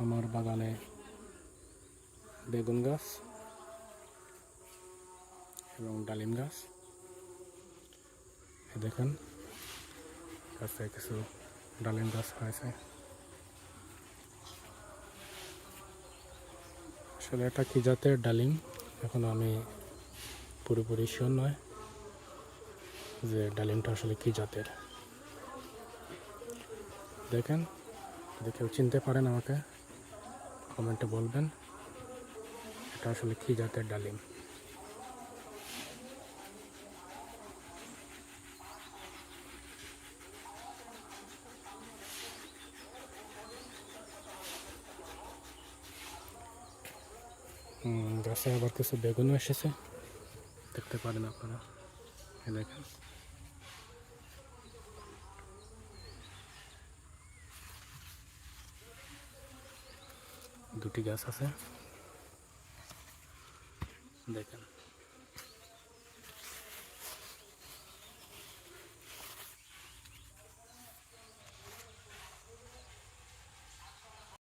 আমার বাগানে বেগুন গাছ এবং ডালিম গাছ। দেখেন গাছে কিছু ডালিম গাছ হয়েছে। আসলে এটা কি জাতের ডালিম এখন আমি পুরোপুরি শিওর নয় যে ডালিমটা আসলে কি জাতের। দেখেন যদি কেউ চিনতে পারেন আমাকে কমেন্টে বলবেন এটা আসলে কি জাতের ডালিম। গাছে আবার কিছু বেগুনও এসেছে, দেখতে পারেন আপনারা। দেখেন দুটি গাছ আছে, দেখেন।